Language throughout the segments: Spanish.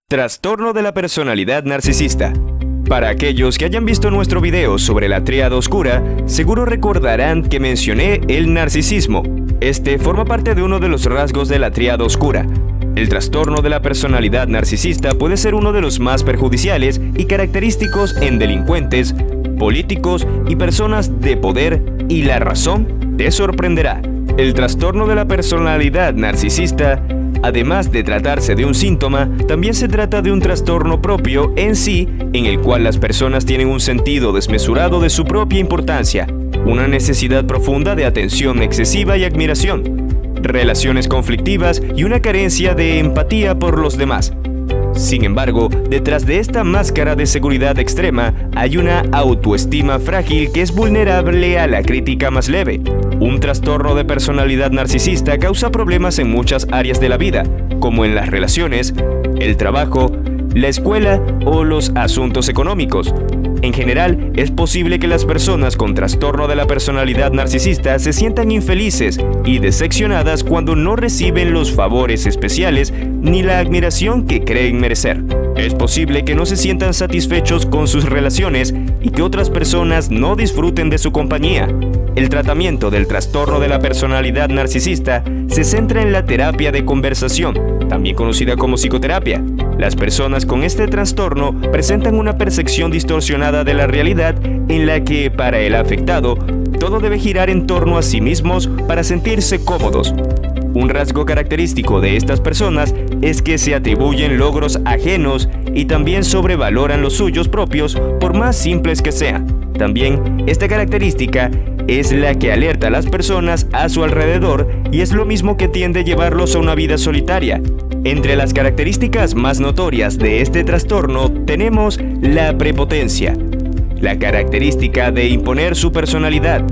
Trastorno de la personalidad narcisista. Para aquellos que hayan visto nuestro video sobre la tríada oscura, seguro recordarán que mencioné el narcisismo. Este forma parte de uno de los rasgos de la tríada oscura. El trastorno de la personalidad narcisista puede ser uno de los más perjudiciales y característicos en delincuentes, políticos y personas de poder, y la razón te sorprenderá. El trastorno de la personalidad narcisista, además de tratarse de un síntoma, también se trata de un trastorno propio en sí, en el cual las personas tienen un sentido desmesurado de su propia importancia, una necesidad profunda de atención excesiva y admiración, relaciones conflictivas y una carencia de empatía por los demás. Sin embargo, detrás de esta máscara de seguridad extrema hay una autoestima frágil que es vulnerable a la crítica más leve. Un trastorno de personalidad narcisista causa problemas en muchas áreas de la vida, como en las relaciones, el trabajo, la escuela o los asuntos económicos. En general, es posible que las personas con trastorno de la personalidad narcisista se sientan infelices y decepcionadas cuando no reciben los favores especiales ni la admiración que creen merecer. Es posible que no se sientan satisfechos con sus relaciones y que otras personas no disfruten de su compañía. El tratamiento del trastorno de la personalidad narcisista se centra en la terapia de conversación, también conocida como psicoterapia. Las personas con este trastorno presentan una percepción distorsionada de la realidad en la que, para el afectado, todo debe girar en torno a sí mismos para sentirse cómodos. Un rasgo característico de estas personas es que se atribuyen logros ajenos y también sobrevaloran los suyos propios por más simples que sean. También, esta característica es la que alerta a las personas a su alrededor y es lo mismo que tiende a llevarlos a una vida solitaria. Entre las características más notorias de este trastorno tenemos la prepotencia, la característica de imponer su personalidad,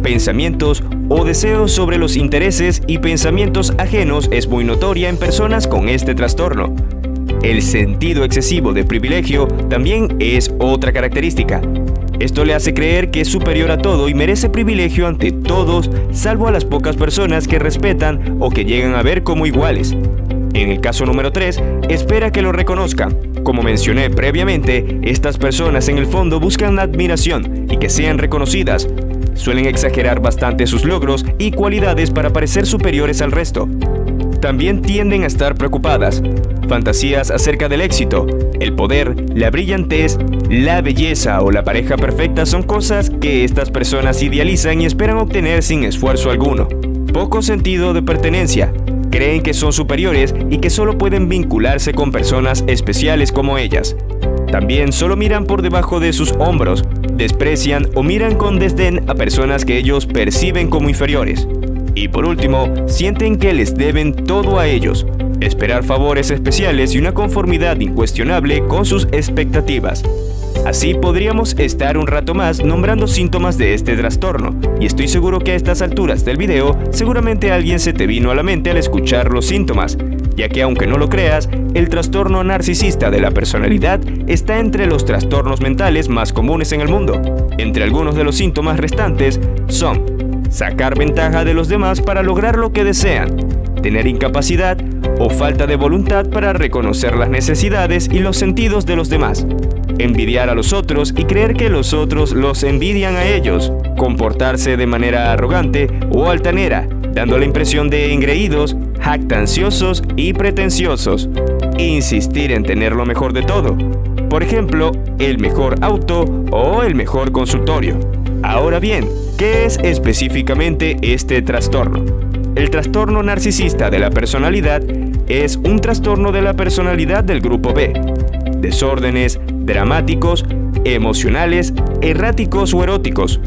pensamientos o deseos sobre los intereses y pensamientos ajenos es muy notoria en personas con este trastorno. El sentido excesivo de privilegio también es otra característica. Esto le hace creer que es superior a todo y merece privilegio ante todos, salvo a las pocas personas que respetan o que llegan a ver como iguales. En el caso número 3, espera que lo reconozcan. Como mencioné previamente, estas personas en el fondo buscan admiración y que sean reconocidas. Suelen exagerar bastante sus logros y cualidades para parecer superiores al resto. También tienden a estar preocupadas. Fantasías acerca del éxito, el poder, la brillantez, la belleza o la pareja perfecta son cosas que estas personas idealizan y esperan obtener sin esfuerzo alguno. Poco sentido de pertenencia. Creen que son superiores y que solo pueden vincularse con personas especiales como ellas. También solo miran por debajo de sus hombros, desprecian o miran con desdén a personas que ellos perciben como inferiores. Y por último, sienten que les deben todo a ellos, esperar favores especiales y una conformidad incuestionable con sus expectativas. Así podríamos estar un rato más nombrando síntomas de este trastorno, y estoy seguro que a estas alturas del video seguramente alguien se te vino a la mente al escuchar los síntomas, ya que aunque no lo creas, el trastorno narcisista de la personalidad está entre los trastornos mentales más comunes en el mundo. Entre algunos de los síntomas restantes son sacar ventaja de los demás para lograr lo que desean, tener incapacidad o falta de voluntad para reconocer las necesidades y los sentidos de los demás, envidiar a los otros y creer que los otros los envidian a ellos, comportarse de manera arrogante o altanera, dando la impresión de engreídos, jactanciosos y pretenciosos, insistir en tener lo mejor de todo, por ejemplo, el mejor auto o el mejor consultorio. Ahora bien, ¿qué es específicamente este trastorno? El trastorno narcisista de la personalidad es un trastorno de la personalidad del grupo B. Desórdenes dramáticos, emocionales, erráticos o eróticos,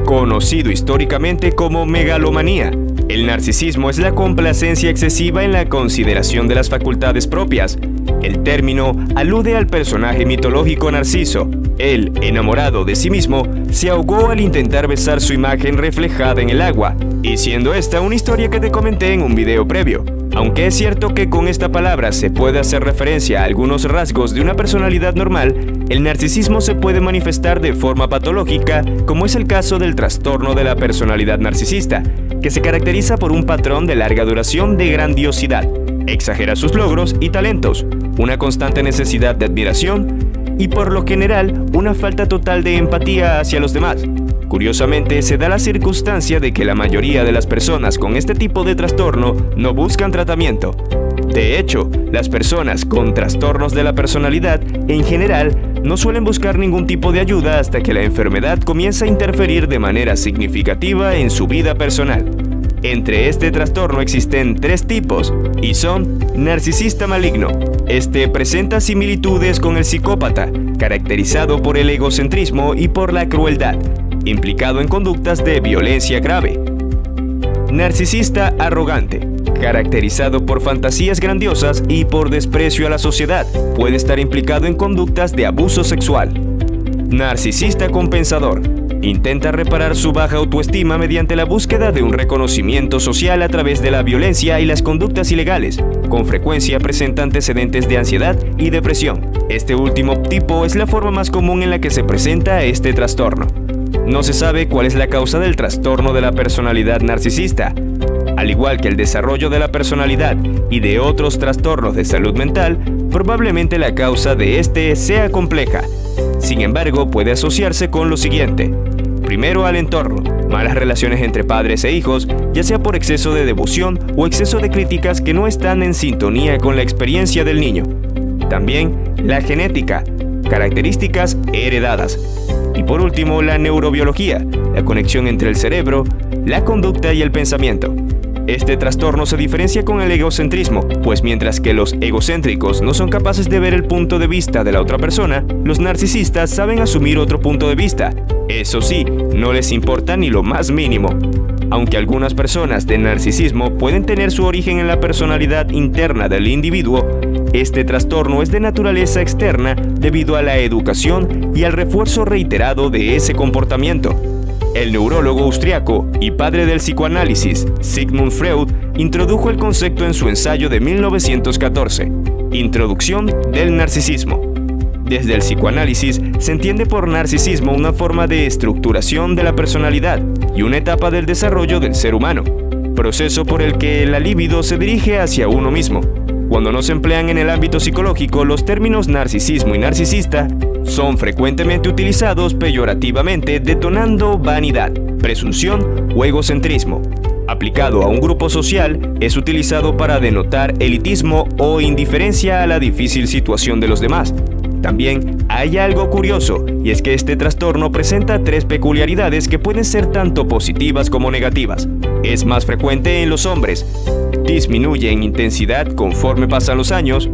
conocido históricamente como megalomanía. El narcisismo es la complacencia excesiva en la consideración de las facultades propias. El término alude al personaje mitológico Narciso. Él, enamorado de sí mismo, se ahogó al intentar besar su imagen reflejada en el agua, y siendo esta una historia que te comenté en un video previo. Aunque es cierto que con esta palabra se puede hacer referencia a algunos rasgos de una personalidad normal, el narcisismo se puede manifestar de forma patológica, como es el caso del trastorno de la personalidad narcisista, que se caracteriza por un patrón de larga duración de grandiosidad, exagera sus logros y talentos, una constante necesidad de admiración y por lo general una falta total de empatía hacia los demás. Curiosamente, se da la circunstancia de que la mayoría de las personas con este tipo de trastorno no buscan tratamiento. De hecho, las personas con trastornos de la personalidad, en general, no suelen buscar ningún tipo de ayuda hasta que la enfermedad comienza a interferir de manera significativa en su vida personal. Entre este trastorno existen 3 tipos, y son: narcisista maligno. Este presenta similitudes con el psicópata, caracterizado por el egocentrismo y por la crueldad, implicado en conductas de violencia grave. Narcisista arrogante, caracterizado por fantasías grandiosas y por desprecio a la sociedad, puede estar implicado en conductas de abuso sexual. Narcisista compensador, intenta reparar su baja autoestima mediante la búsqueda de un reconocimiento social a través de la violencia y las conductas ilegales. Con frecuencia presenta antecedentes de ansiedad y depresión. Este último tipo es la forma más común en la que se presenta este trastorno. No se sabe cuál es la causa del trastorno de la personalidad narcisista. Al igual que el desarrollo de la personalidad y de otros trastornos de salud mental, probablemente la causa de este sea compleja. Sin embargo, puede asociarse con lo siguiente. Primero, al entorno, malas relaciones entre padres e hijos, ya sea por exceso de devoción o exceso de críticas que no están en sintonía con la experiencia del niño. También, la genética, características heredadas. Y por último, la neurobiología, la conexión entre el cerebro, la conducta y el pensamiento. Este trastorno se diferencia con el egocentrismo, pues mientras que los egocéntricos no son capaces de ver el punto de vista de la otra persona, los narcisistas saben asumir otro punto de vista. Eso sí, no les importa ni lo más mínimo. Aunque algunas personas de narcisismo pueden tener su origen en la personalidad interna del individuo, este trastorno es de naturaleza externa debido a la educación y al refuerzo reiterado de ese comportamiento. El neurólogo austriaco y padre del psicoanálisis, Sigmund Freud, introdujo el concepto en su ensayo de 1914, Introducción del narcisismo. Desde el psicoanálisis se entiende por narcisismo una forma de estructuración de la personalidad y una etapa del desarrollo del ser humano, proceso por el que la libido se dirige hacia uno mismo. Cuando no se emplean en el ámbito psicológico, los términos narcisismo y narcisista son frecuentemente utilizados peyorativamente, detonando vanidad, presunción o egocentrismo. Aplicado a un grupo social, es utilizado para denotar elitismo o indiferencia a la difícil situación de los demás. También hay algo curioso, y es que este trastorno presenta 3 peculiaridades que pueden ser tanto positivas como negativas. Es más frecuente en los hombres, disminuye en intensidad conforme pasan los años,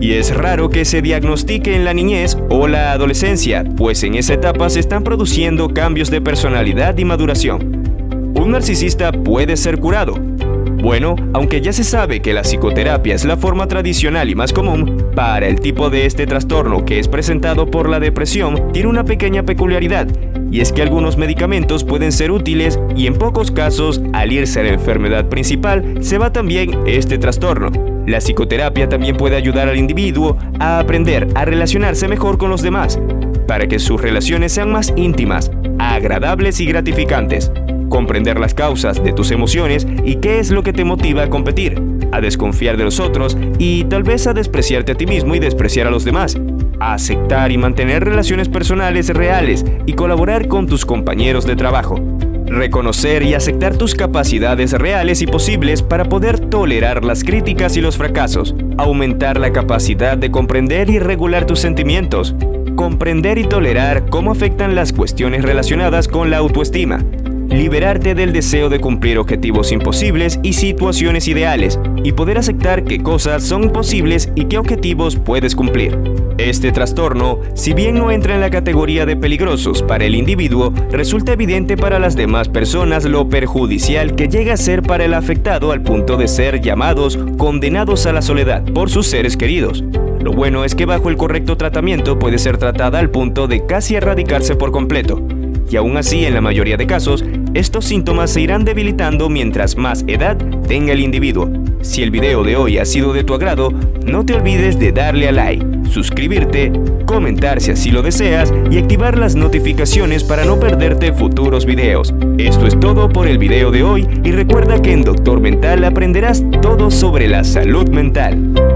y es raro que se diagnostique en la niñez o la adolescencia, pues en esa etapa se están produciendo cambios de personalidad y maduración. ¿Un narcisista puede ser curado? Bueno, aunque ya se sabe que la psicoterapia es la forma tradicional y más común, para el tipo de este trastorno que es presentado por la depresión, tiene una pequeña peculiaridad, y es que algunos medicamentos pueden ser útiles y en pocos casos, al irse a la enfermedad principal, se va también este trastorno. La psicoterapia también puede ayudar al individuo a aprender a relacionarse mejor con los demás, para que sus relaciones sean más íntimas, agradables y gratificantes. Comprender las causas de tus emociones y qué es lo que te motiva a competir, a desconfiar de los otros y tal vez a despreciarte a ti mismo y despreciar a los demás, a aceptar y mantener relaciones personales reales y colaborar con tus compañeros de trabajo. Reconocer y aceptar tus capacidades reales y posibles para poder tolerar las críticas y los fracasos. Aumentar la capacidad de comprender y regular tus sentimientos. Comprender y tolerar cómo afectan las cuestiones relacionadas con la autoestima. Liberarte del deseo de cumplir objetivos imposibles y situaciones ideales, y poder aceptar qué cosas son posibles y qué objetivos puedes cumplir. Este trastorno, si bien no entra en la categoría de peligrosos para el individuo, resulta evidente para las demás personas lo perjudicial que llega a ser para el afectado al punto de ser llamados condenados a la soledad por sus seres queridos. Lo bueno es que bajo el correcto tratamiento puede ser tratada al punto de casi erradicarse por completo. y aún así en la mayoría de casos, estos síntomas se irán debilitando mientras más edad tenga el individuo. Si el video de hoy ha sido de tu agrado, no te olvides de darle a like, suscribirte, comentar si así lo deseas y activar las notificaciones para no perderte futuros videos. Esto es todo por el video de hoy y recuerda que en Doctor Mental aprenderás todo sobre la salud mental.